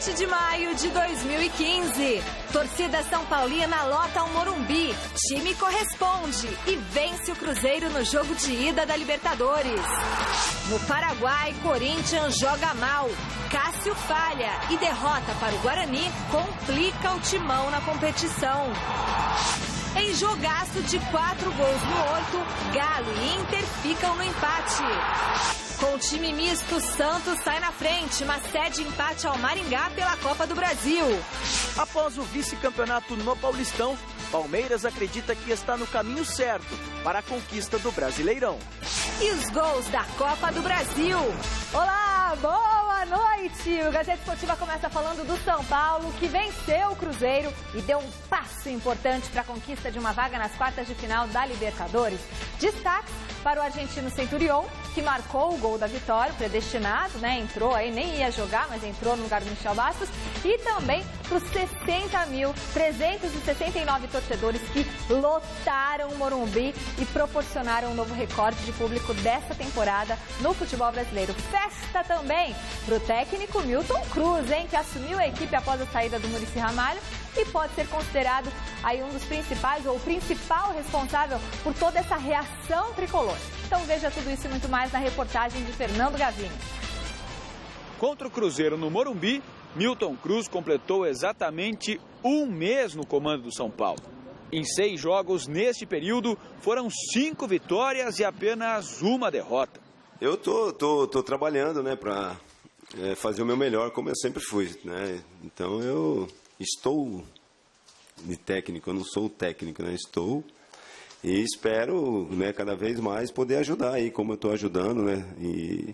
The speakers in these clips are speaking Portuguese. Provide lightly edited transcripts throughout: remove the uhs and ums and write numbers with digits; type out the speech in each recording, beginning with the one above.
7 de maio de 2015. Torcida São Paulina lota o Morumbi. Time corresponde e vence o Cruzeiro no jogo de ida da Libertadores. No Paraguai, Corinthians joga mal. Cássio falha e derrota para o Guarani complica o timão na competição. Em jogaço de 4 gols no 8, Galo e Inter ficam no empate. Com o time misto, Santos sai na frente, mas cede empate ao Maringá pela Copa do Brasil. Após o vice-campeonato no Paulistão, Palmeiras acredita que está no caminho certo para a conquista do Brasileirão. E os gols da Copa do Brasil. Olá, boa noite! O Gazeta Esportiva começa falando do São Paulo, que venceu o Cruzeiro e deu um passo importante para a conquista de uma vaga nas quartas de final da Libertadores. Destaque para o argentino Centurión, que marcou o gol da vitória, predestinado, né? Entrou aí, nem ia jogar, mas entrou no lugar do Michel Bastos. E também para os 60.369 torcedores que lotaram o Morumbi e proporcionaram um novo recorde de público dessa temporada no futebol brasileiro. Festa também para o técnico Milton Cruz, hein, que assumiu a equipe após a saída do Muricy Ramalho e pode ser considerado aí um dos principais ou o principal responsável por toda essa reação tricolor. Então veja tudo isso e muito mais na reportagem de Fernando Gavini. Contra o Cruzeiro no Morumbi, Milton Cruz completou exatamente um mês no comando do São Paulo. Em 6 jogos neste período, foram 5 vitórias e apenas uma derrota. Eu tô trabalhando, né, para fazer o meu melhor, como eu sempre fui, né? Então eu estou de técnico, eu não sou técnico, né? Estou e espero, né, cada vez mais poder ajudar aí, como eu estou ajudando, né? E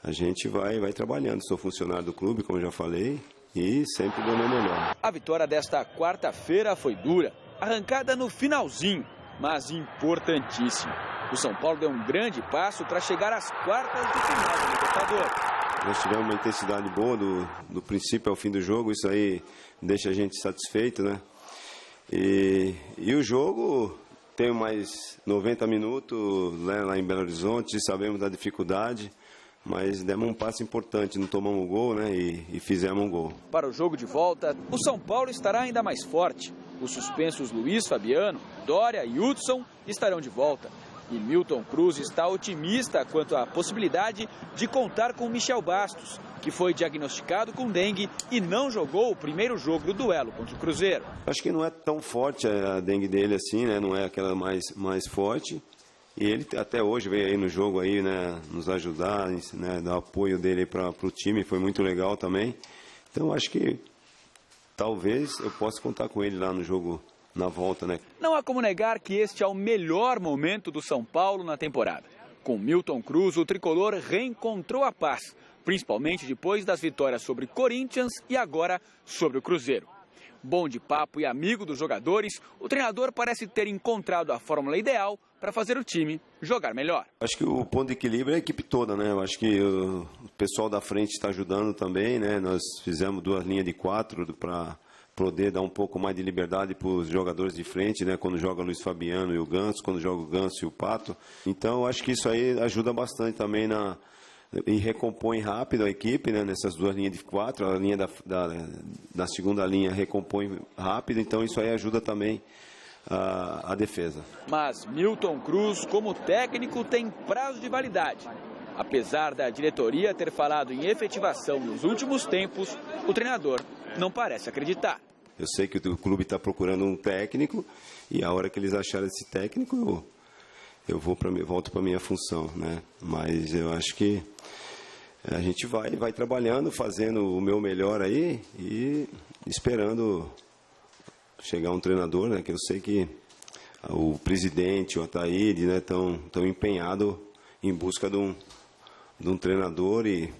a gente vai trabalhando. Sou funcionário do clube, como eu já falei, e sempre dando o melhor. A vitória desta quarta-feira foi dura, arrancada no finalzinho, mas importantíssima. O São Paulo deu um grande passo para chegar às quartas de final da Libertadores. Nós tivemos uma intensidade boa do princípio ao fim do jogo, isso aí deixa a gente satisfeito, né? E o jogo tem mais 90 minutos, né, lá em Belo Horizonte, sabemos da dificuldade, mas demos um passo importante, não tomamos o gol, né, e fizemos um gol. Para o jogo de volta, o São Paulo estará ainda mais forte. Os suspensos Luiz Fabiano, Dória e Hudson estarão de volta. E Milton Cruz está otimista quanto à possibilidade de contar com Michel Bastos, que foi diagnosticado com dengue e não jogou o primeiro jogo do duelo contra o Cruzeiro. Acho que não é tão forte a dengue dele assim, né? Não é aquela mais forte. E ele até hoje veio aí no jogo aí, né, nos ajudar, né, dar apoio dele para o time, foi muito legal também. Então acho que talvez eu possa contar com ele lá no jogo, na volta, né? Não há como negar que este é o melhor momento do São Paulo na temporada. Com Milton Cruz, o tricolor reencontrou a paz, principalmente depois das vitórias sobre Corinthians e agora sobre o Cruzeiro. Bom de papo e amigo dos jogadores, o treinador parece ter encontrado a fórmula ideal para fazer o time jogar melhor. Acho que o ponto de equilíbrio é a equipe toda, né? Eu acho que o pessoal da frente está ajudando também, né? Nós fizemos 2 linhas de 4 para poder dar um pouco mais de liberdade para os jogadores de frente, né? Quando joga o Luiz Fabiano e o Ganso, quando joga o Ganso e o Pato. Então, acho que isso aí ajuda bastante também e recompõe rápido a equipe, né? Nessas 2 linhas de 4, a linha da segunda linha recompõe rápido, então isso aí ajuda também a defesa. Mas Milton Cruz, como técnico, tem prazo de validade. Apesar da diretoria ter falado em efetivação nos últimos tempos, o treinador não parece acreditar. Eu sei que o clube está procurando um técnico e a hora que eles acharem esse técnico, eu volto para a minha função, né? Mas eu acho que a gente vai trabalhando, fazendo o meu melhor aí e esperando chegar um treinador, né? Que eu sei que o presidente, o Ataíde, né, estão empenhados em busca de um treinador e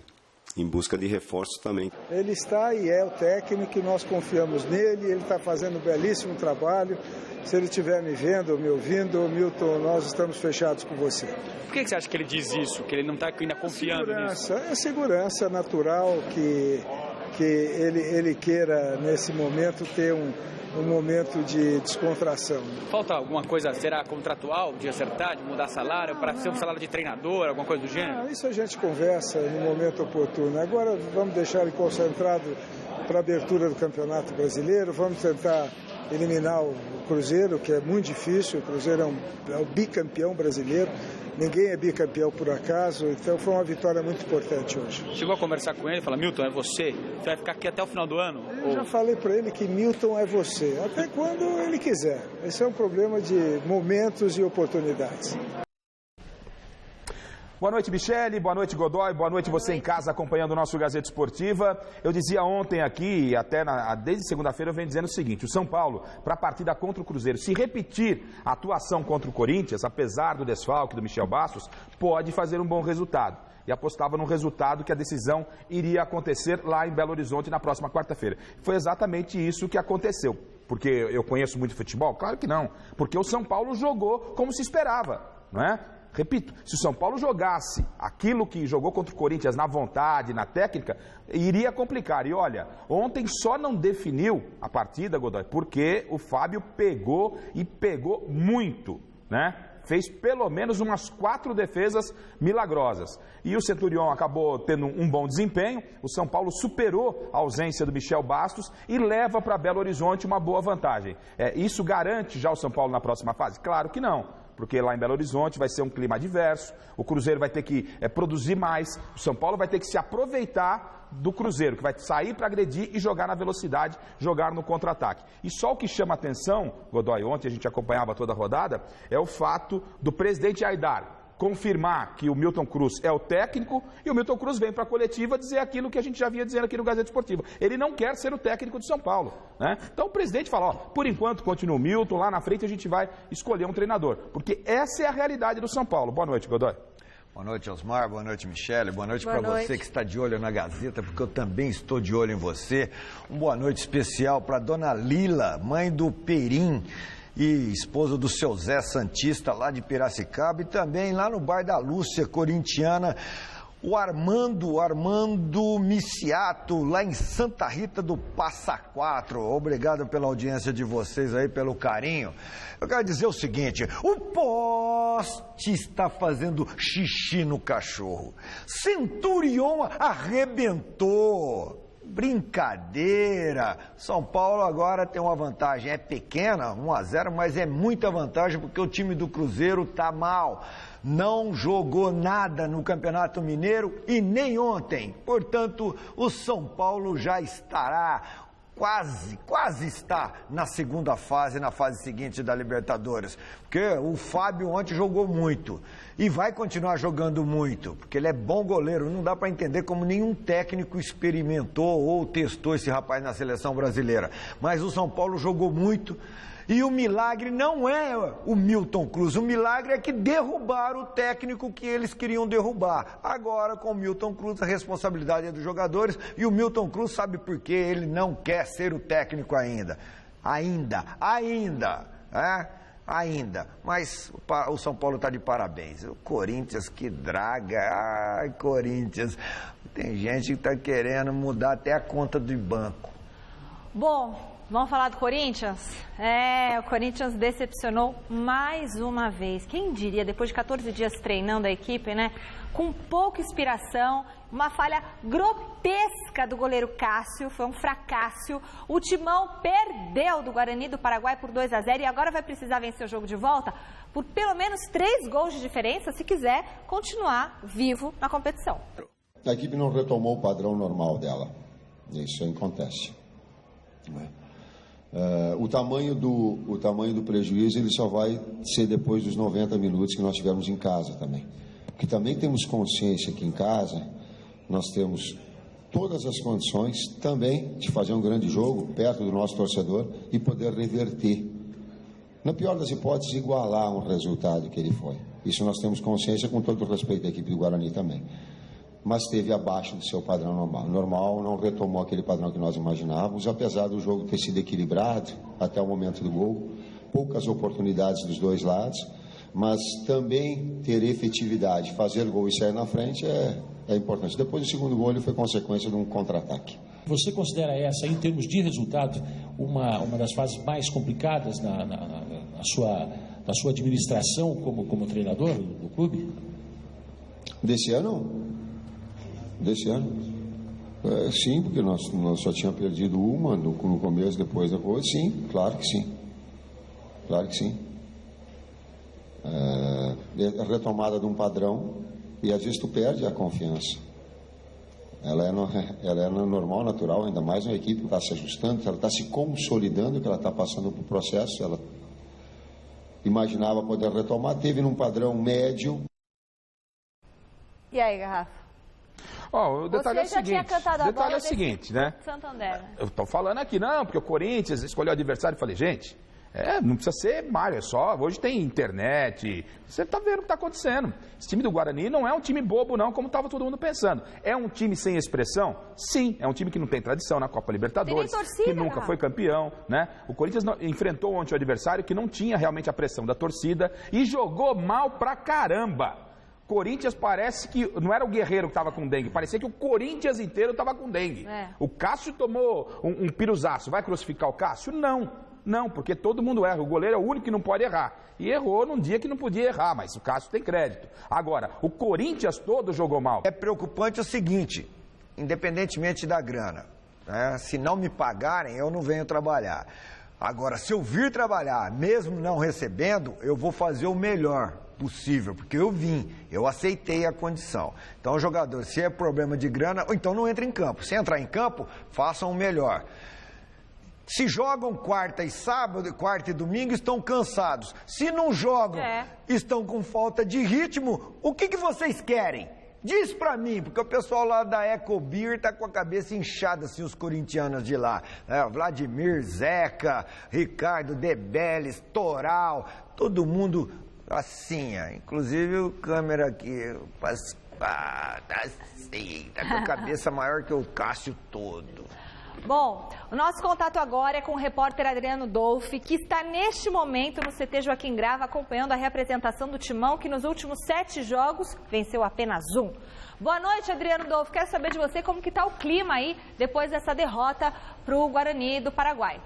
em busca de reforço também. Ele está e é o técnico, nós confiamos nele, ele está fazendo um belíssimo trabalho. Se ele estiver me vendo ou me ouvindo, Milton, nós estamos fechados com você. Por que você acha que ele diz isso, que ele não está ainda confiando nisso? É segurança natural que que ele queira, nesse momento, ter um momento de descontração. Falta alguma coisa, será contratual, de acertar, de mudar salário, para ser um salário de treinador, alguma coisa do gênero? Isso a gente conversa no momento oportuno. Agora vamos deixar ele concentrado para a abertura do Campeonato Brasileiro, vamos tentar eliminar o Cruzeiro, que é muito difícil. O Cruzeiro é o bicampeão brasileiro, ninguém é bicampeão por acaso, então foi uma vitória muito importante hoje. Chegou a conversar com ele, fala: Milton, é você vai ficar aqui até o final do ano? Eu já falei para ele que Milton é você, até quando ele quiser. Esse é um problema de momentos e oportunidades. Boa noite, Michele, boa noite, Godoy, boa noite você em casa acompanhando o nosso Gazeta Esportiva. Eu dizia ontem aqui, até desde segunda-feira eu venho dizendo o seguinte: o São Paulo, para a partida contra o Cruzeiro, se repetir a atuação contra o Corinthians, apesar do desfalque do Michel Bastos, pode fazer um bom resultado. E apostava num resultado que a decisão iria acontecer lá em Belo Horizonte na próxima quarta-feira. Foi exatamente isso que aconteceu. Porque eu conheço muito futebol? Claro que não. Porque o São Paulo jogou como se esperava, não é? Repito, se o São Paulo jogasse aquilo que jogou contra o Corinthians na vontade, na técnica, iria complicar. E olha, ontem só não definiu a partida, Godoy, porque o Fábio pegou e pegou muito, né? Fez pelo menos umas 4 defesas milagrosas. E o Centurion acabou tendo um bom desempenho. O São Paulo superou a ausência do Michel Bastos e leva para Belo Horizonte uma boa vantagem. Isso garante já o São Paulo na próxima fase? Claro que não. Porque lá em Belo Horizonte vai ser um clima adverso, o Cruzeiro vai ter que produzir mais, o São Paulo vai ter que se aproveitar do Cruzeiro, que vai sair para agredir e jogar na velocidade, jogar no contra-ataque. E só o que chama atenção, Godoy, ontem a gente acompanhava toda a rodada, é o fato do presidente Aidar confirmar que o Milton Cruz é o técnico e o Milton Cruz vem para a coletiva dizer aquilo que a gente já vinha dizendo aqui no Gazeta Esportiva. Ele não quer ser o técnico do São Paulo, né? Então o presidente fala: ó, por enquanto continua o Milton, lá na frente a gente vai escolher um treinador, porque essa é a realidade do São Paulo. Boa noite, Godoy. Boa noite, Osmar. Boa noite, Michele. Boa noite para você que está de olho na Gazeta, porque eu também estou de olho em você. Uma boa noite especial para dona Lila, mãe do Perim e esposa do seu Zé Santista, lá de Piracicaba, e também lá no bar da Lúcia, corintiana, o Armando Miciato, lá em Santa Rita do Passa Quatro. Obrigado pela audiência de vocês aí, pelo carinho. Eu quero dizer o seguinte: o poste está fazendo xixi no cachorro. Centurion arrebentou. Brincadeira. São Paulo agora tem uma vantagem, é pequena, 1-0, mas é muita vantagem porque o time do Cruzeiro tá mal. Não jogou nada no Campeonato Mineiro e nem ontem. Portanto, o São Paulo já estará, quase está na segunda fase, na fase seguinte da Libertadores. Porque o Fábio ontem jogou muito e vai continuar jogando muito, porque ele é bom goleiro. Não dá para entender como nenhum técnico experimentou ou testou esse rapaz na seleção brasileira. Mas o São Paulo jogou muito. E o milagre não é o Milton Cruz, o milagre é que derrubaram o técnico que eles queriam derrubar. Agora, com o Milton Cruz, a responsabilidade é dos jogadores, e o Milton Cruz sabe por que ele não quer ser o técnico ainda. Ainda. Mas o São Paulo está de parabéns. O Corinthians, que draga. Ai, Corinthians. Tem gente que está querendo mudar até a conta do banco. Bom, vamos falar do Corinthians? O Corinthians decepcionou mais uma vez. Quem diria, depois de 14 dias treinando a equipe, né? Com pouca inspiração, uma falha grotesca do goleiro Cássio, foi um fracasso. O Timão perdeu do Guarani do Paraguai por 2-0 e agora vai precisar vencer o jogo de volta por pelo menos 3 gols de diferença se quiser continuar vivo na competição. A equipe não retomou o padrão normal dela. Isso acontece. O tamanho do prejuízo ele só vai ser depois dos 90 minutos que nós tivemos em casa também. Porque também temos consciência que em casa nós temos todas as condições também de fazer um grande jogo perto do nosso torcedor e poder reverter. Na pior das hipóteses, igualar um resultado que ele foi. Isso nós temos consciência, com todo o respeito da equipe do Guarani também. Mas esteve abaixo do seu padrão normal, não retomou aquele padrão que nós imaginávamos, apesar do jogo ter sido equilibrado até o momento do gol, poucas oportunidades dos dois lados, mas também ter efetividade, fazer gol e sair na frente é importante. Depois do segundo gol, ele foi consequência de um contra-ataque. Você considera essa, em termos de resultado, uma das fases mais complicadas na sua administração como treinador do clube? Desse ano? Sim, porque nós só tínhamos perdido uma no começo, depois. Sim, claro que sim. Claro que sim. A retomada de um padrão, e às vezes tu perde a confiança. Ela é normal, natural, ainda mais uma equipe que está se ajustando, ela está se consolidando, que ela está passando por processo, ela imaginava poder retomar, teve num padrão médio. E aí, Garrafa? O detalhe Você já tinha cantado a bola é o seguinte, né? Santander. Eu estou falando aqui, não, porque o Corinthians escolheu o adversário e falei, gente, não precisa ser Mário, é só, hoje tem internet, você está vendo o que está acontecendo. Esse time do Guarani não é um time bobo não, como estava todo mundo pensando. É um time sem expressão? Sim, é um time que não tem tradição na Copa Libertadores, torcida, que nunca foi campeão, né? O Corinthians enfrentou ontem o adversário que não tinha realmente a pressão da torcida e jogou mal pra caramba. Corinthians parece que não era o Guerreiro que estava com dengue, parecia que o Corinthians inteiro estava com dengue. O Cássio tomou um piruzaço, vai crucificar o Cássio? Não, porque todo mundo erra, o goleiro é o único que não pode errar. E errou num dia que não podia errar, mas o Cássio tem crédito. Agora, o Corinthians todo jogou mal. É preocupante o seguinte, independentemente da grana, né? Se não me pagarem, eu não venho trabalhar. Agora, se eu vir trabalhar, mesmo não recebendo, eu vou fazer o melhor possível, porque eu aceitei a condição. Então, o jogador, se é problema de grana, ou então não entra em campo. Se entrar em campo, façam o melhor. Se jogam quarta e domingo, estão cansados. Se não jogam, estão com falta de ritmo, o que vocês querem? Diz pra mim, porque o pessoal lá da Ecobir tá com a cabeça inchada, assim, os corintianos de lá. Vladimir, Zeca, Ricardo, Debeles, Toral, todo mundo assim, inclusive o câmera aqui, tá assim, tá com a cabeça maior que o Cássio todo. Bom, o nosso contato agora é com o repórter Adriano Dolfi, que está neste momento no CT Joaquim Grava, acompanhando a representação do Timão, que nos últimos 7 jogos venceu apenas 1. Boa noite, Adriano Dolfi. Quero saber de você como que está o clima aí, depois dessa derrota para o Guarani do Paraguai.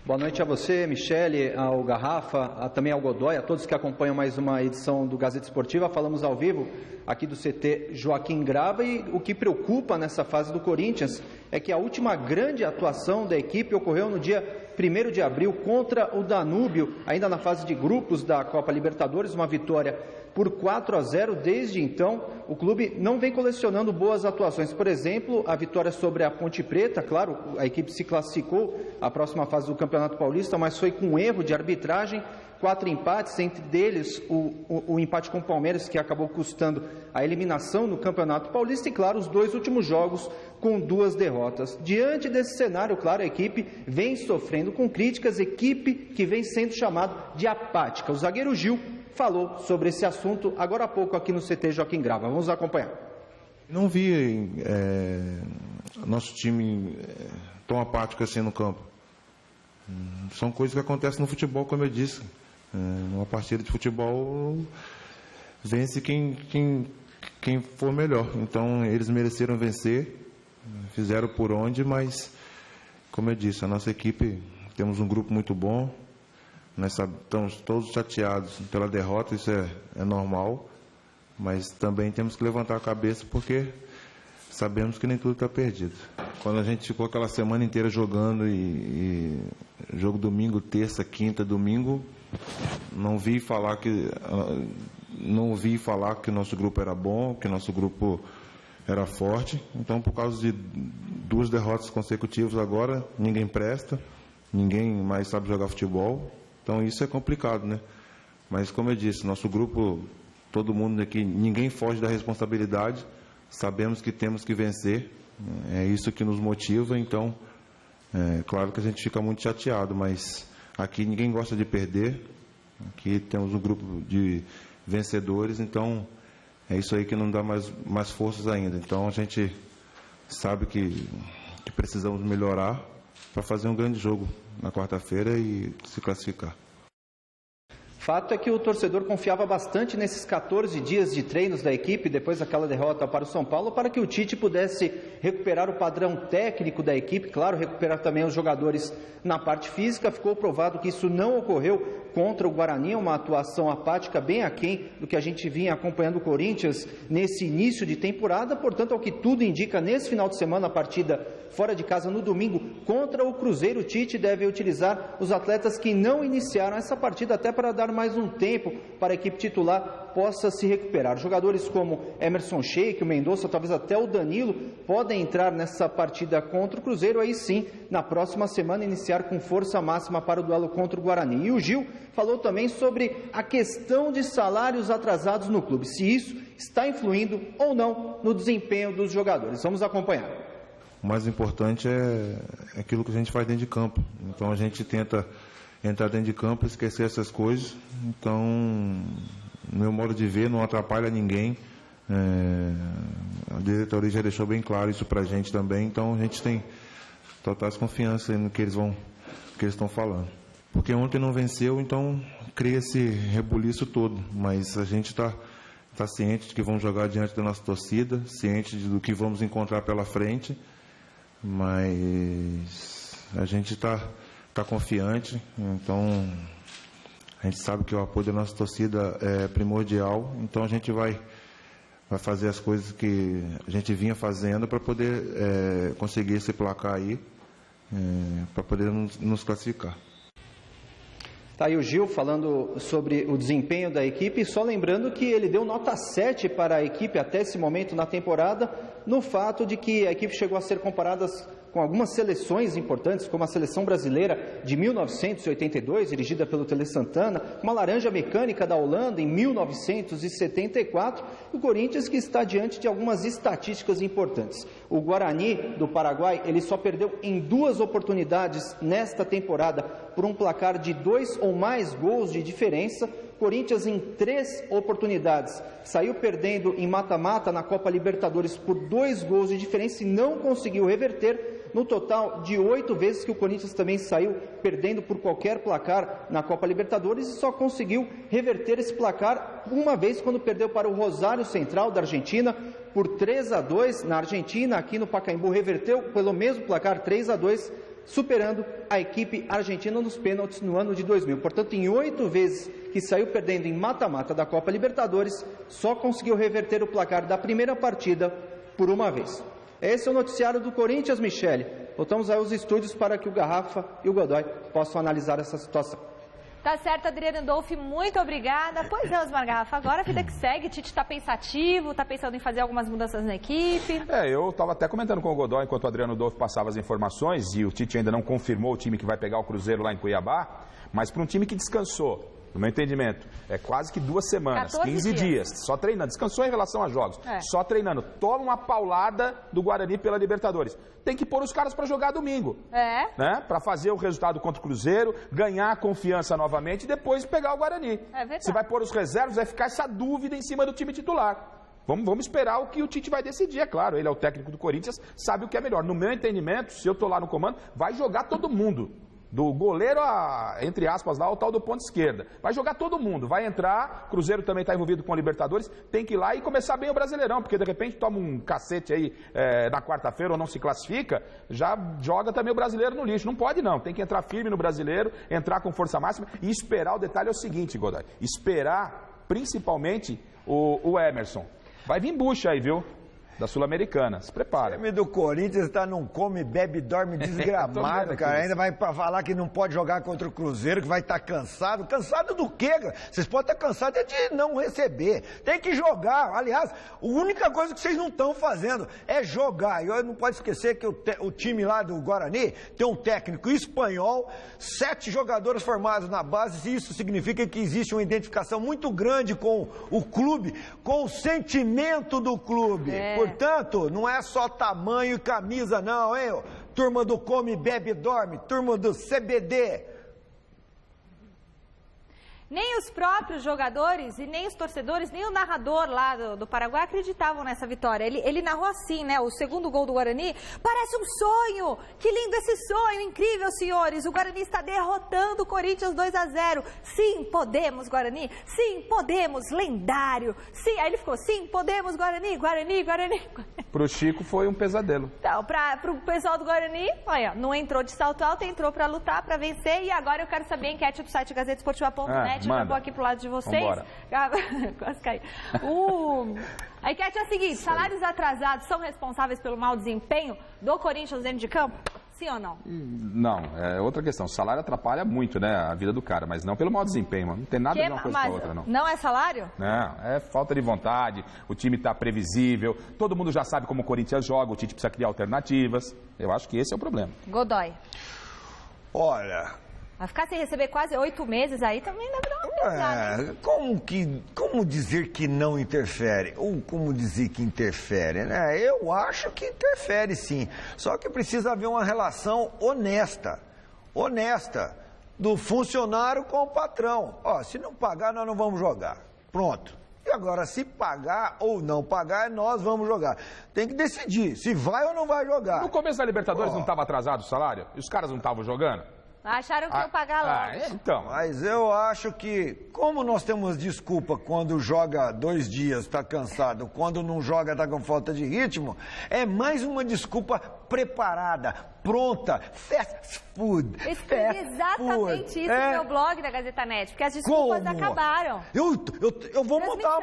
Boa noite a você, Michele, ao Garrafa, também ao Godoy, a todos que acompanham mais uma edição do Gazeta Esportiva. Falamos ao vivo aqui do CT Joaquim Grava e o que preocupa nessa fase do Corinthians é que a última grande atuação da equipe ocorreu no dia 1º de abril contra o Danúbio, ainda na fase de grupos da Copa Libertadores, uma vitória por 4-0. Desde então, o clube não vem colecionando boas atuações. Por exemplo, a vitória sobre a Ponte Preta, claro, a equipe se classificou à próxima fase do Campeonato Paulista, mas foi com erro de arbitragem. 4 empates, entre deles o empate com o Palmeiras, que acabou custando a eliminação no Campeonato Paulista, e claro, os 2 últimos jogos com 2 derrotas. Diante desse cenário, claro, a equipe vem sofrendo com críticas, equipe que vem sendo chamada de apática. O zagueiro Gil falou sobre esse assunto agora há pouco aqui no CT Joaquim Grava. Vamos acompanhar. Não vi nosso time tão apático assim no campo. São coisas que acontecem no futebol, como eu disse. Numa partida de futebol, vence quem for melhor. Então, eles mereceram vencer, fizeram por onde, mas, como eu disse, a nossa equipe, temos um grupo muito bom, nós estamos todos chateados pela derrota, isso é normal, mas também temos que levantar a cabeça porque sabemos que nem tudo está perdido. Quando a gente ficou aquela semana inteira jogando e jogo domingo, terça, quinta, domingo, não vi falar que o nosso grupo era bom, que o nosso grupo era forte. Então, por causa de 2 derrotas consecutivas agora, ninguém presta, ninguém mais sabe jogar futebol. Então, isso é complicado, né? Mas, como eu disse, nosso grupo, todo mundo aqui, ninguém foge da responsabilidade. Sabemos que temos que vencer. É isso que nos motiva. Então, claro que a gente fica muito chateado, mas aqui ninguém gosta de perder. Aqui temos um grupo de vencedores, então é isso aí que não dá mais forças ainda. Então a gente sabe que precisamos melhorar para fazer um grande jogo na quarta-feira e se classificar. Fato é que o torcedor confiava bastante nesses 14 dias de treinos da equipe, depois daquela derrota para o São Paulo, para que o Tite pudesse recuperar o padrão técnico da equipe, claro, recuperar também os jogadores na parte física. Ficou provado que isso não ocorreu contra o Guarani, uma atuação apática bem aquém do que a gente vinha acompanhando o Corinthians nesse início de temporada. Portanto, ao que tudo indica, nesse final de semana, a partida fora de casa no domingo contra o Cruzeiro, o Tite deve utilizar os atletas que não iniciaram essa partida, até para dar mais um tempo para a equipe titular possa se recuperar. Jogadores como Emerson Sheik, o Mendonça, talvez até o Danilo, podem entrar nessa partida contra o Cruzeiro, aí sim, na próxima semana, iniciar com força máxima para o duelo contra o Guarani. E o Gil falou também sobre a questão de salários atrasados no clube, se isso está influindo ou não no desempenho dos jogadores. Vamos acompanhar. O mais importante é aquilo que a gente faz dentro de campo. Então a gente tenta entrar dentro de campo e esquecer essas coisas. Então, no meu modo de ver, não atrapalha ninguém. A diretoria já deixou bem claro isso pra gente também. Então a gente tem total confiança no que eles estão falando. Porque ontem não venceu, então cria esse rebuliço todo. Mas a gente está ciente de que vamos jogar diante da nossa torcida, ciente do que vamos encontrar pela frente. Mas a gente está confiante, então a gente sabe que o apoio da nossa torcida é primordial, então a gente vai fazer as coisas que a gente vinha fazendo para poder conseguir esse placar aí, para poder nos classificar. Está aí o Gil falando sobre o desempenho da equipe, só lembrando que ele deu nota 7 para a equipe até esse momento na temporada, no fato de que a equipe chegou a ser comparada com algumas seleções importantes, como a seleção brasileira de 1982, dirigida pelo Tele Santana, uma laranja mecânica da Holanda em 1974, e o Corinthians, que está diante de algumas estatísticas importantes. O Guarani do Paraguai, ele só perdeu em 2 oportunidades nesta temporada por um placar de 2 ou mais gols de diferença. Corinthians, em 3 oportunidades, saiu perdendo em mata-mata na Copa Libertadores por 2 gols de diferença e não conseguiu reverter. No total de 8 vezes que o Corinthians também saiu perdendo por qualquer placar na Copa Libertadores, e só conseguiu reverter esse placar uma vez, quando perdeu para o Rosário Central da Argentina por 3-2 na Argentina. Aqui no Pacaembu reverteu pelo mesmo placar, 3-2, superando a equipe argentina nos pênaltis no ano de 2000. Portanto, em 8 vezes que saiu perdendo em mata-mata da Copa Libertadores, só conseguiu reverter o placar da primeira partida por uma vez. Esse é o noticiário do Corinthians, Michele. Voltamos aí aos estúdios para que o Garrafa e o Godoy possam analisar essa situação. Tá certo, Adriano Dolfi, muito obrigada. Pois é, Osmar Garrafa, agora a vida que segue, o Tite está pensativo, está pensando em fazer algumas mudanças na equipe. Eu estava até comentando com o Godoy enquanto o Adriano Dolfi passava as informações, e o Tite ainda não confirmou o time que vai pegar o Cruzeiro lá em Cuiabá, mas para um time que descansou, no meu entendimento, é quase que 2 semanas, 15 dias, só treinando, descansou em relação a jogos, só treinando, toma uma paulada do Guarani pela Libertadores. Tem que pôr os caras para jogar domingo, né? Para fazer o resultado contra o Cruzeiro, ganhar confiança novamente e depois pegar o Guarani. Você vai pôr os reservas, vai ficar essa dúvida em cima do time titular. Vamos esperar o que o Tite vai decidir, é claro, ele é o técnico do Corinthians, sabe o que é melhor. No meu entendimento, se eu estou lá no comando, vai jogar todo mundo. Do goleiro, entre aspas, lá, ao tal do ponto esquerda. Vai jogar todo mundo, vai entrar, Cruzeiro também está envolvido com a Libertadores, tem que ir lá e começar bem o Brasileirão, porque de repente toma um cacete aí na quarta-feira ou não se classifica, já joga também o brasileiro no lixo. Não pode não, tem que entrar firme no brasileiro, entrar com força máxima e esperar. O detalhe é o seguinte, Godoy, esperar principalmente o Emerson. Vai vir bucha aí, viu? Da Sul-Americana, se prepara. O time do Corinthians está num come, bebe, dorme desgramado, cara. Ainda vai para falar que não pode jogar contra o Cruzeiro, que vai estar cansado. Cansado do quê, cara? Vocês podem estar cansados de não receber. Tem que jogar. Aliás, a única coisa que vocês não estão fazendo é jogar. E não pode esquecer que o time lá do Guarani tem um técnico espanhol, 7 jogadores formados na base, e isso significa que existe uma identificação muito grande com o clube, com o sentimento do clube. Portanto, não é só tamanho e camisa não, hein? Turma do come, bebe, dorme, turma do CBD. Nem os próprios jogadores e nem os torcedores, nem o narrador lá do Paraguai acreditavam nessa vitória. Ele narrou assim, né? O segundo gol do Guarani, parece um sonho! Que lindo esse sonho! Incrível, senhores! O Guarani está derrotando o Corinthians 2-0. Sim, podemos, Guarani! Sim, podemos! Lendário! Sim, aí ele ficou, sim, podemos, Guarani! Guarani, Guarani! Pro Chico foi um pesadelo. Então, pro pessoal do Guarani, olha, não entrou de salto alto, entrou para lutar, para vencer. E agora eu quero saber a enquete do site gazetesportiva.net. Eu vou aqui pro lado de vocês. Quase caí. A enquete é a seguinte: salários atrasados são responsáveis pelo mau desempenho do Corinthians dentro de campo? Sim ou não? Não, é outra questão. O salário atrapalha muito, né, a vida do cara, mas não pelo mau desempenho, mano. Não tem nada a ver uma coisa com a outra, não. Não é salário? Não, é falta de vontade, o time tá previsível, todo mundo já sabe como o Corinthians joga, o Tite precisa criar alternativas. Eu acho que esse é o problema. Godoy. Olha... Vai ficar sem receber quase 8 meses aí também deve dar uma pesada, né? Como dizer que não interfere? Ou como dizer que interfere, né? Eu acho que interfere sim. Só que precisa haver uma relação honesta do funcionário com o patrão. Ó, se não pagar, nós não vamos jogar. Pronto. E agora, se pagar ou não pagar, nós vamos jogar. Tem que decidir se vai ou não vai jogar. No começo da Libertadores não estava atrasado o salário? E os caras não estavam jogando? Acharam que iam pagar logo. Então, mas eu acho que, como nós temos desculpa quando joga 2 dias, está cansado, quando não joga, está com falta de ritmo, é mais uma desculpa preparada, pronta, fast food. Escrevi exatamente isso no meu blog da Gazeta Net, porque as desculpas acabaram. Eu vou montar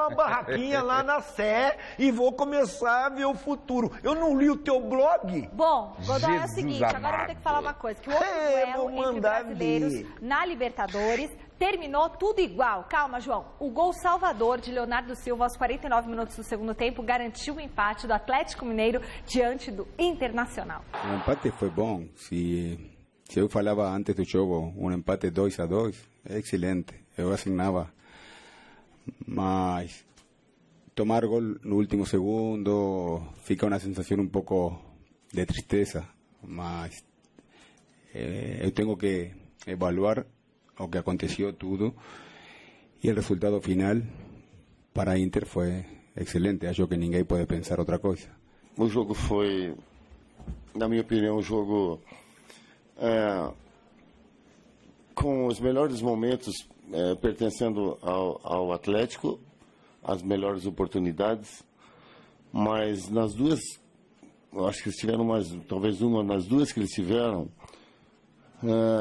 uma barraquinha, lá na Sé e vou começar a ver o futuro. Eu não li o teu blog? Bom, Godoy, é o seguinte, agora eu vou ter que falar uma coisa, que o outro duelo entre brasileiros na Libertadores terminou tudo igual. Calma, João. O gol salvador de Leonardo Silva aos 49 minutos do segundo tempo garantiu o empate do Atlético Mineiro diante do Internacional. O empate foi bom. Se eu falava antes do jogo, um empate 2-2, é excelente. Eu assinava. Mas tomar gol no último segundo fica uma sensação um pouco de tristeza. Mas eu tenho que evaluar o que aconteceu tudo e o resultado final para a Inter foi excelente. Acho que ninguém pode pensar outra coisa. O jogo foi, na minha opinião, um jogo com os melhores momentos pertencendo ao Atlético, as melhores oportunidades, mas nas duas, eu acho que eles tiveram talvez uma nas duas que eles tiveram,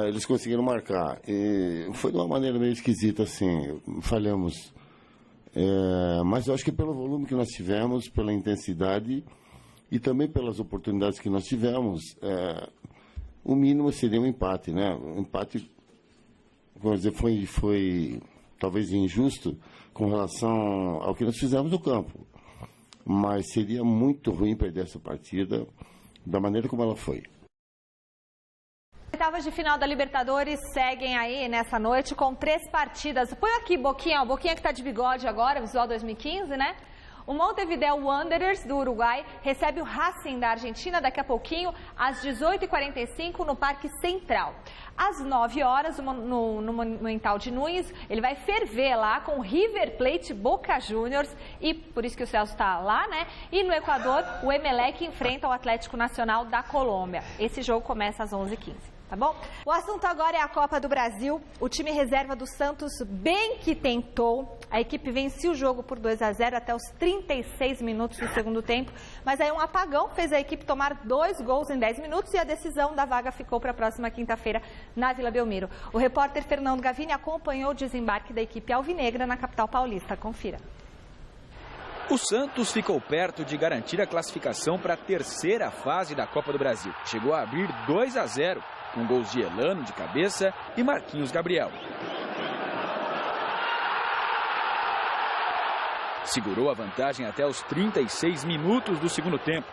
eles conseguiram marcar. E foi de uma maneira meio esquisita, assim, falhamos. Mas eu acho que pelo volume que nós tivemos, pela intensidade e também pelas oportunidades que nós tivemos, o mínimo seria um empate, né? Um empate, vamos dizer, foi talvez injusto com relação ao que nós fizemos no campo. Mas seria muito ruim perder essa partida da maneira como ela foi. Oitavas de final da Libertadores seguem aí nessa noite com 3 partidas. Põe aqui, Boquinha, o Boquinha que tá de bigode agora, visual 2015, né? O Montevideo Wanderers do Uruguai recebe o Racing da Argentina daqui a pouquinho, às 18h45 no Parque Central. Às 9 horas, no Monumental de Nunes, ele vai ferver lá com o River Plate Boca Juniors, e por isso que o Celso está lá, né? E no Equador, o Emelec enfrenta o Atlético Nacional da Colômbia. Esse jogo começa às 11h15. Tá bom? O assunto agora é a Copa do Brasil. O time reserva do Santos bem que tentou. A equipe venceu o jogo por 2-0 até os 36 minutos do segundo tempo. Mas aí um apagão fez a equipe tomar 2 gols em 10 minutos e a decisão da vaga ficou para a próxima quinta-feira na Vila Belmiro. O repórter Fernando Gavini acompanhou o desembarque da equipe alvinegra na capital paulista. Confira. O Santos ficou perto de garantir a classificação para a terceira fase da Copa do Brasil. Chegou a abrir 2-0. Com gols de Elano de cabeça e Marquinhos Gabriel. Segurou a vantagem até os 36 minutos do segundo tempo.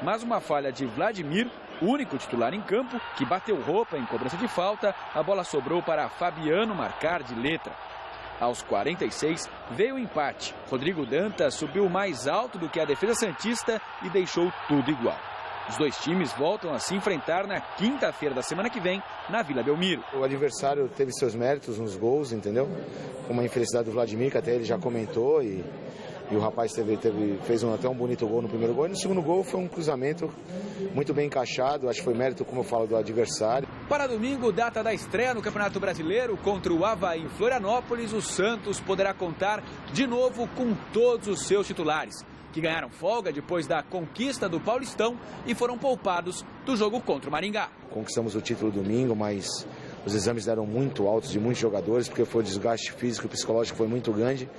Mas uma falha de Vladimir, único titular em campo, que bateu roupa em cobrança de falta, a bola sobrou para Fabiano marcar de letra. Aos 46, veio o empate. Rodrigo Dantas subiu mais alto do que a defesa santista e deixou tudo igual. Os dois times voltam a se enfrentar na quinta-feira da semana que vem, na Vila Belmiro. O adversário teve seus méritos nos gols, entendeu? Como a infelicidade do Vladimir, que até ele já comentou, e o rapaz fez até um bonito gol no primeiro gol. E no segundo gol foi um cruzamento muito bem encaixado, acho que foi mérito, como eu falo, do adversário. Para domingo, data da estreia no Campeonato Brasileiro contra o Avaí em Florianópolis, o Santos poderá contar de novo com todos os seus titulares, que ganharam folga depois da conquista do Paulistão e foram poupados do jogo contra o Maringá. Conquistamos o título domingo, mas os exames deram muito altos de muitos jogadores, porque foi o desgaste físico e psicológico foi muito grande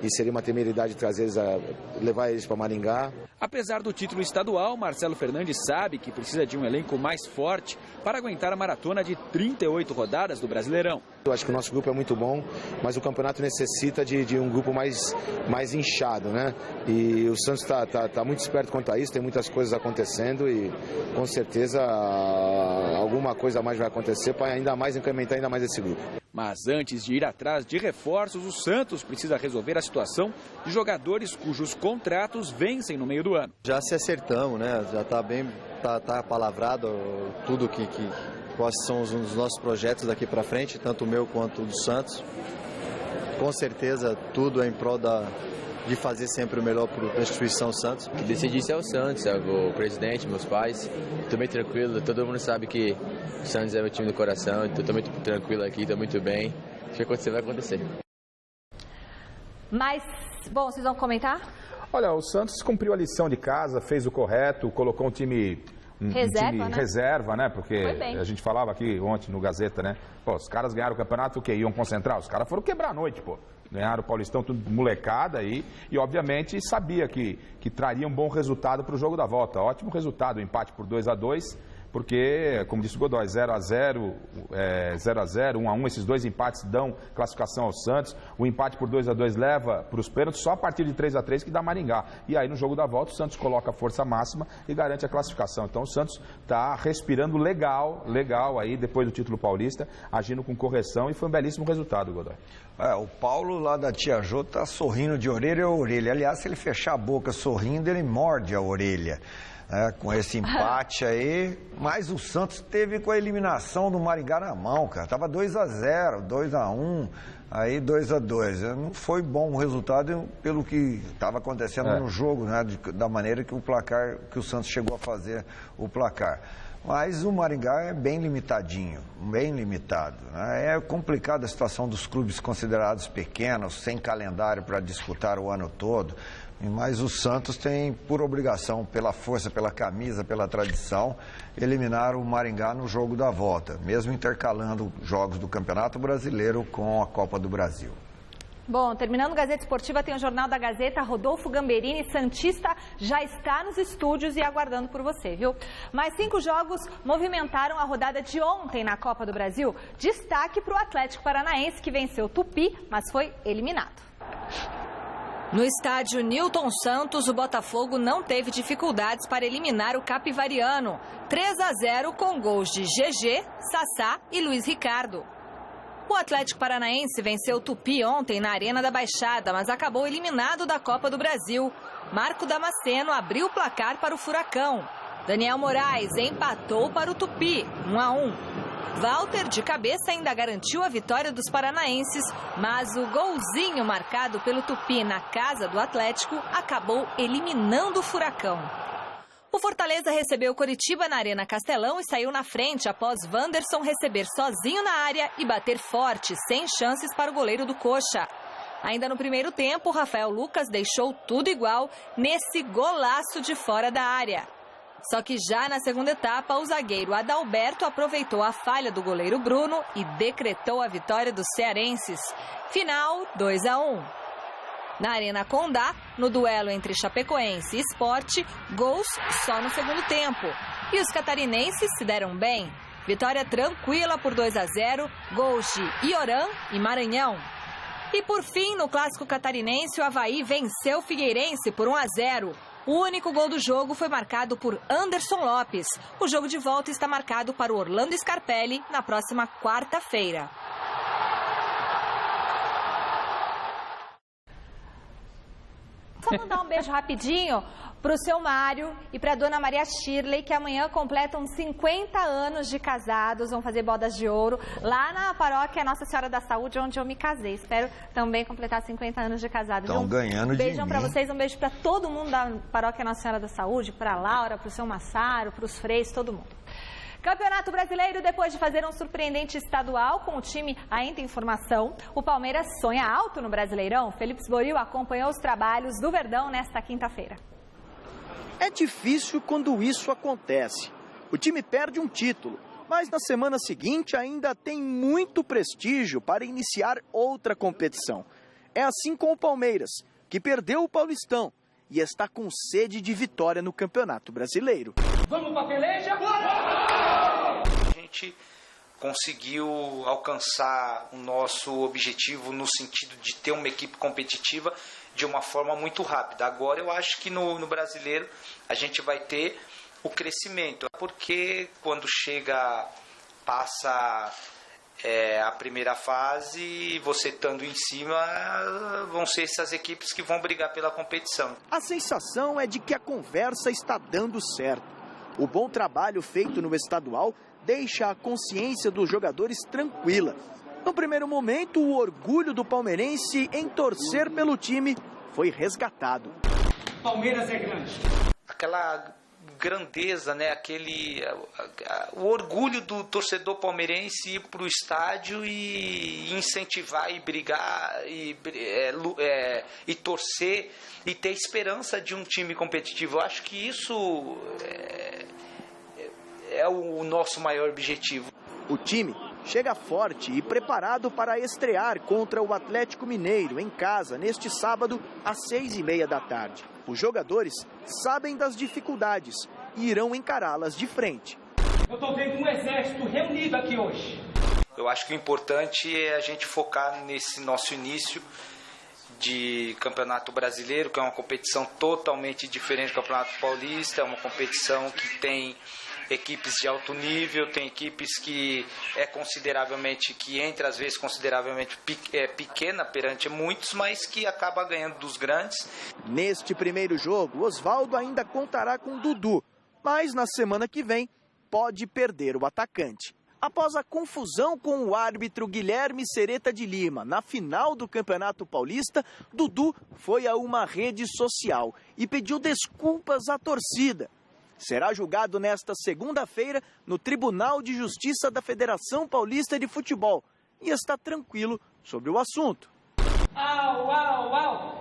e seria uma temeridade levar eles para Maringá. Apesar do título estadual, Marcelo Fernandes sabe que precisa de um elenco mais forte para aguentar a maratona de 38 rodadas do Brasileirão. Eu acho que o nosso grupo é muito bom, mas o campeonato necessita de um grupo mais inchado, né? E o Santos está muito esperto quanto a isso, tem muitas coisas acontecendo e com certeza alguma coisa mais vai acontecer para ainda mais incrementar ainda mais esse grupo. Mas antes de ir atrás de reforços, o Santos precisa resolver a situação de jogadores cujos contratos vencem no meio do ano. Já se acertamos, né? Já está bem, tá palavrado tudo quais são os nossos projetos daqui para frente, tanto o meu quanto o do Santos. Com certeza tudo é em prol de fazer sempre o melhor para a instituição Santos. O que decidi isso é o Santos, é o presidente, meus pais. Estou bem tranquilo, todo mundo sabe que o Santos é meu time do coração, estou muito tranquilo aqui, estou muito bem. O que acontecer vai acontecer. Mas, bom, vocês vão comentar? Olha, o Santos cumpriu a lição de casa, fez o correto, colocou um time... reserva, né? Porque a gente falava aqui ontem no Gazeta, né? Pô, os caras ganharam o campeonato, o quê? Iam concentrar? Os caras foram quebrar a noite, pô. Ganharam o Paulistão, tudo molecada aí. E obviamente sabia que traria um bom resultado para o jogo da volta. Ótimo resultado, o empate por 2-2. Porque, como disse o Godoy, 0-0, 0-0, 1-1, esses dois empates dão classificação ao Santos. O empate por 2-2 leva para os pênaltis, só a partir de 3-3 que dá Maringá. E aí no jogo da volta o Santos coloca a força máxima e garante a classificação. Então o Santos está respirando legal aí depois do título paulista, agindo com correção e foi um belíssimo resultado, Godoy. O Paulo lá da Tia Jô está sorrindo de orelha a orelha. Aliás, se ele fechar a boca sorrindo, ele morde a orelha. Com esse empate aí, mas o Santos teve com a eliminação do Maringá na mão, cara. Tava 2-0, 2-1, aí 2-2. Não foi bom o resultado pelo que estava acontecendo no jogo, né? Da maneira que o Santos chegou a fazer o placar. Mas o Maringá é bem limitadinho, bem limitado, né? É complicada a situação dos clubes considerados pequenos, sem calendário para disputar o ano todo. Mas o Santos tem por obrigação, pela força, pela camisa, pela tradição, eliminar o Maringá no jogo da volta, mesmo intercalando jogos do Campeonato Brasileiro com a Copa do Brasil. Bom, terminando o Gazeta Esportiva, tem o Jornal da Gazeta. Rodolfo Gamberini, santista, já está nos estúdios e aguardando por você, viu? Mais 5 jogos movimentaram a rodada de ontem na Copa do Brasil. Destaque para o Atlético Paranaense, que venceu o Tupi, mas foi eliminado. No estádio Newton Santos, o Botafogo não teve dificuldades para eliminar o Capivariano. 3-0 com gols de GG, Sassá e Luiz Ricardo. O Atlético Paranaense venceu o Tupi ontem na Arena da Baixada, mas acabou eliminado da Copa do Brasil. Marco Damasceno abriu o placar para o Furacão. Daniel Moraes empatou para o Tupi, 1-1. Walter, de cabeça, ainda garantiu a vitória dos paranaenses, mas o golzinho marcado pelo Tupi na casa do Atlético acabou eliminando o Furacão. O Fortaleza recebeu o Coritiba na Arena Castelão e saiu na frente após Wanderson receber sozinho na área e bater forte, sem chances para o goleiro do Coxa. Ainda no primeiro tempo, Rafael Lucas deixou tudo igual nesse golaço de fora da área. Só que já na segunda etapa, o zagueiro Adalberto aproveitou a falha do goleiro Bruno e decretou a vitória dos cearenses. Final 2-1. Na Arena Condá, no duelo entre Chapecoense e Sport, gols só no segundo tempo. E os catarinenses se deram bem. Vitória tranquila por 2-0, gols de Ioran e Maranhão. E por fim, no clássico catarinense, o Avaí venceu o Figueirense por 1-0. O único gol do jogo foi marcado por Anderson Lopes. O jogo de volta está marcado para o Orlando Scarpelli na próxima quarta-feira. Só mandar um beijo rapidinho. para o seu Mário e para a dona Maria Shirley, que amanhã completam 50 anos de casados, vão fazer bodas de ouro lá na paróquia Nossa Senhora da Saúde, onde eu me casei. Espero também completar 50 anos de casado. Estão ganhando de mim. Beijão para vocês, um beijo para todo mundo da paróquia Nossa Senhora da Saúde, para a Laura, para o seu Massaro, para os freis, todo mundo. Campeonato Brasileiro, depois de fazer um surpreendente estadual com o time ainda em formação, o Palmeiras sonha alto no Brasileirão. Felipe Sboril acompanhou os trabalhos do Verdão nesta quinta-feira. É difícil quando isso acontece. O time perde um título, mas na semana seguinte ainda tem muito prestígio para iniciar outra competição. É assim com o Palmeiras, que perdeu o Paulistão e está com sede de vitória no Campeonato Brasileiro. Vamos para a peleja? A gente conseguiu alcançar o nosso objetivo no sentido de ter uma equipe competitiva de uma forma muito rápida. Agora eu acho que no Brasileiro a gente vai ter o crescimento, porque quando passa a primeira fase, você estando em cima, vão ser essas equipes que vão brigar pela competição. A sensação é de que a conversa está dando certo. O bom trabalho feito no estadual deixa a consciência dos jogadores tranquila. No primeiro momento, o orgulho do palmeirense em torcer pelo time foi resgatado. Palmeiras é grande. Aquela grandeza, né? O orgulho do torcedor palmeirense ir para o estádio e incentivar e brigar e torcer e ter esperança de um time competitivo. Eu acho que isso é o nosso maior objetivo. O time chega forte e preparado para estrear contra o Atlético Mineiro em casa neste sábado às 6h30 da tarde. Os jogadores sabem das dificuldades e irão encará-las de frente. Eu estou vendo um exército reunido aqui hoje. Eu acho que o importante é a gente focar nesse nosso início de Campeonato Brasileiro, que é uma competição totalmente diferente do Campeonato Paulista, é uma competição que tem equipes de alto nível, tem equipes que entra às vezes consideravelmente pequena perante muitos, mas que acaba ganhando dos grandes. Neste primeiro jogo, Osvaldo ainda contará com Dudu, mas na semana que vem pode perder o atacante. Após a confusão com o árbitro Guilherme Sereta de Lima na final do Campeonato Paulista, Dudu foi a uma rede social e pediu desculpas à torcida. Será julgado nesta segunda-feira no Tribunal de Justiça da Federação Paulista de Futebol e está tranquilo sobre o assunto.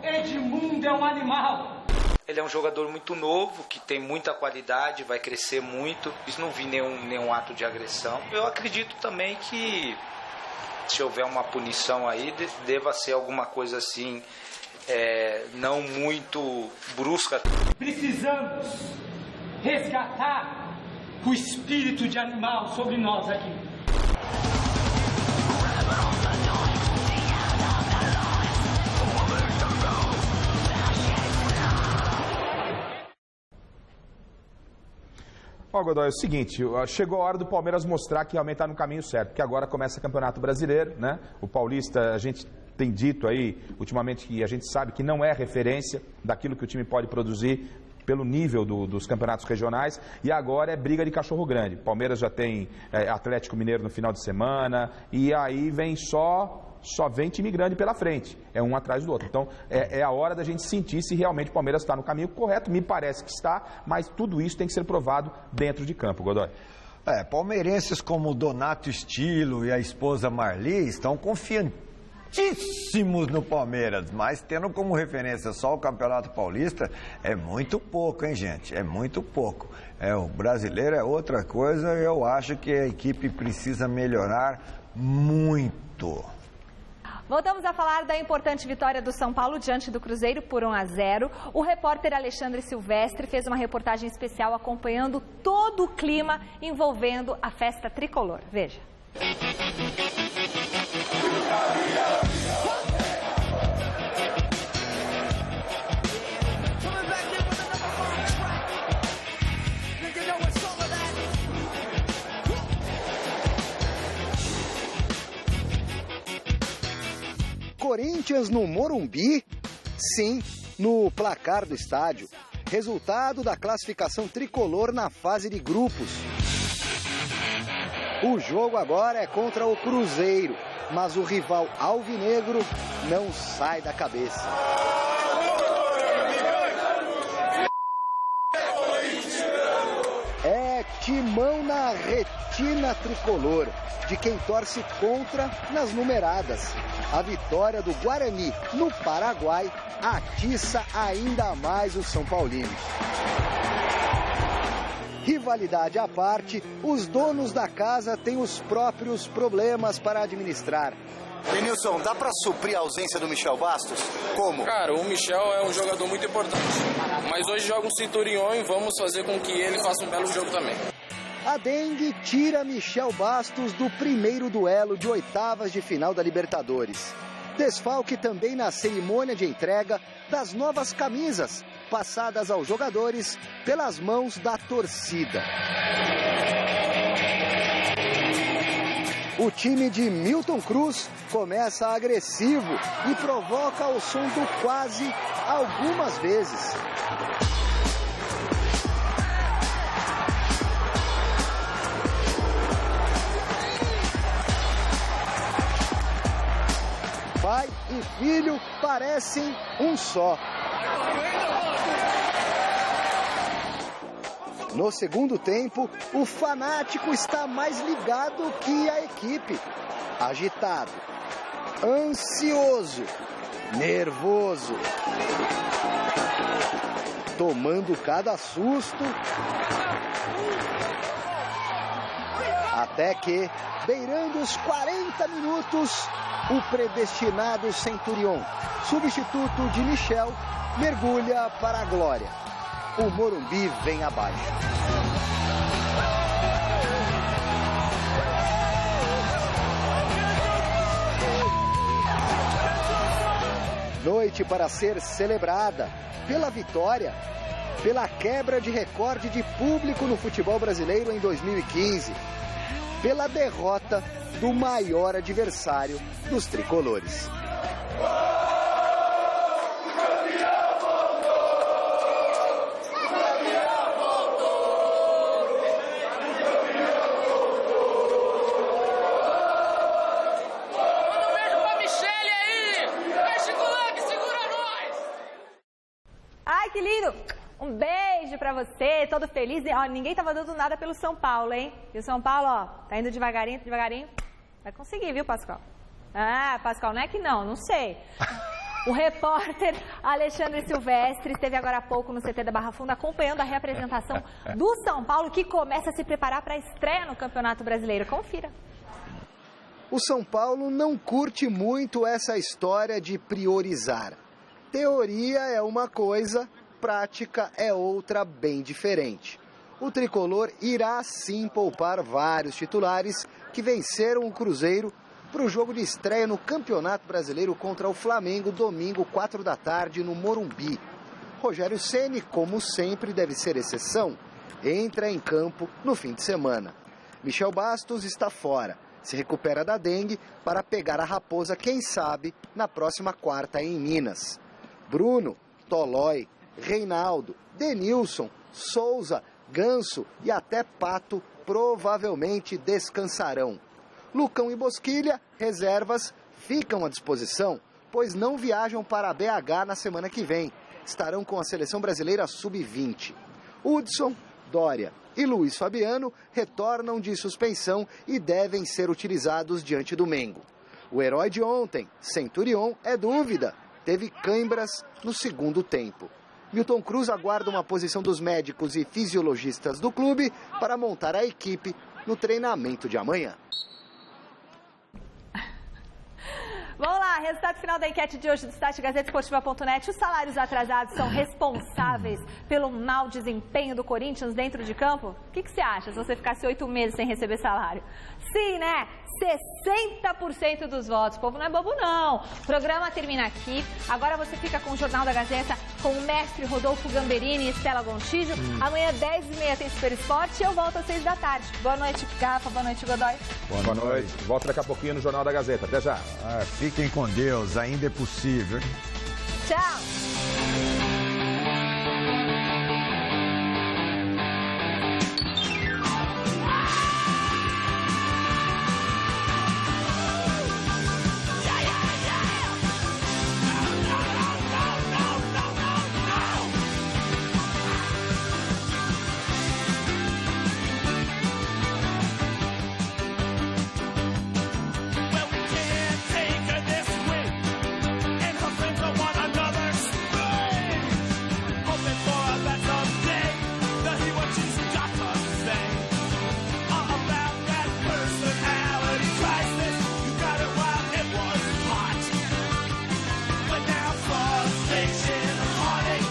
Edmundo é um animal. Ele é um jogador muito novo, que tem muita qualidade, vai crescer muito. Não vi nenhum ato de agressão. Eu acredito também que se houver uma punição aí, deva ser alguma coisa assim, não muito brusca. Precisamos resgatar o espírito de animal sobre nós aqui. Ó, Godoy, é o seguinte, chegou a hora do Palmeiras mostrar que realmente está no caminho certo, porque agora começa o Campeonato Brasileiro, né? O Paulista, a gente tem dito aí, ultimamente, que a gente sabe que não é referência daquilo que o time pode produzir pelo nível dos campeonatos regionais, e agora é briga de cachorro grande. Palmeiras já tem Atlético Mineiro no final de semana, e aí vem só vem time grande pela frente, é um atrás do outro. Então é a hora da gente sentir se realmente o Palmeiras está no caminho correto, me parece que está, mas tudo isso tem que ser provado dentro de campo, Godoy. Palmeirenses como o Donato Estilo e a esposa Marli estão confiantíssimos no Palmeiras, mas tendo como referência só o Campeonato Paulista, é muito pouco, hein, gente? É muito pouco. O brasileiro é outra coisa, eu acho que a equipe precisa melhorar muito. Voltamos a falar da importante vitória do São Paulo diante do Cruzeiro por 1-0. O repórter Alexandre Silvestre fez uma reportagem especial acompanhando todo o clima envolvendo a festa tricolor. Veja. Corinthians no Morumbi? Sim, no placar do estádio. resultado da classificação tricolor na fase de grupos. O jogo agora é contra o Cruzeiro, mas o rival alvinegro não sai da cabeça. É timão na retina tricolor, de quem torce contra nas numeradas. A vitória do Guarani no Paraguai atiça ainda mais os São Paulinos. Rivalidade à parte, os donos da casa têm os próprios problemas para administrar. Denilson, dá para suprir a ausência do Michel Bastos? Como? Cara, o Michel é um jogador muito importante. Mas hoje joga um Centurion e vamos fazer com que ele faça um belo jogo também. A dengue tira Michel Bastos do primeiro duelo de oitavas de final da Libertadores. Desfalque também na cerimônia de entrega das novas camisas, passadas aos jogadores pelas mãos da torcida. O time de Milton Cruz começa agressivo e provoca o som do quase algumas vezes. Pai e filho parecem um só. No segundo tempo, o fanático está mais ligado que a equipe. Agitado, ansioso, nervoso, tomando cada susto. Até que, beirando os 40 minutos, o predestinado Centurion, substituto de Michel, mergulha para a glória. O Morumbi vem abaixo. Noite para ser celebrada pela vitória, pela quebra de recorde de público no futebol brasileiro em 2015, pela derrota do maior adversário dos tricolores. Que lindo! Um beijo pra você, todo feliz. Ó, ninguém tava dando nada pelo São Paulo, hein? E o São Paulo, ó, tá indo devagarinho, devagarinho. Vai conseguir, viu, Pascoal? Ah, Pascoal, não é que não sei. O repórter Alexandre Silvestre esteve agora há pouco no CT da Barra Funda acompanhando a reapresentação do São Paulo, que começa a se preparar para a estreia no Campeonato Brasileiro. Confira. O São Paulo não curte muito essa história de priorizar. Teoria é uma coisa, prática é outra bem diferente. O tricolor irá sim poupar vários titulares que venceram o Cruzeiro para o jogo de estreia no Campeonato Brasileiro contra o Flamengo, domingo, 4 da tarde, no Morumbi. Rogério Ceni, como sempre, deve ser exceção, entra em campo no fim de semana. Michel Bastos está fora, se recupera da dengue para pegar a Raposa, quem sabe, na próxima quarta em Minas. Bruno, Tolói, Reinaldo, Denilson, Souza, Ganso e até Pato provavelmente descansarão. Lucão e Bosquilha, reservas, ficam à disposição, pois não viajam para a BH na semana que vem. Estarão com a seleção brasileira sub-20. Hudson, Dória e Luiz Fabiano retornam de suspensão e devem ser utilizados diante do Mengo. O herói de ontem, Centurion, é dúvida. Teve câimbras no segundo tempo. Milton Cruz aguarda uma posição dos médicos e fisiologistas do clube para montar a equipe no treinamento de amanhã. Vamos lá, resultado final da enquete de hoje do site GazeteEsportiva.net. Os salários atrasados são responsáveis pelo mau desempenho do Corinthians dentro de campo? O que você acha se você ficasse 8 meses sem receber salário? Sim, né? 60% dos votos. O povo não é bobo, não. O programa termina aqui. Agora você fica com o Jornal da Gazeta com o mestre Rodolfo Gamberini e Estela Gontijo. Amanhã, 10h30, tem Super Esporte e eu volto às 6 da tarde. Boa noite, Garrafa. Boa noite, Godoy. Boa noite. Volto daqui a pouquinho no Jornal da Gazeta. Até já. Fiquem com Deus, ainda é possível. Tchau.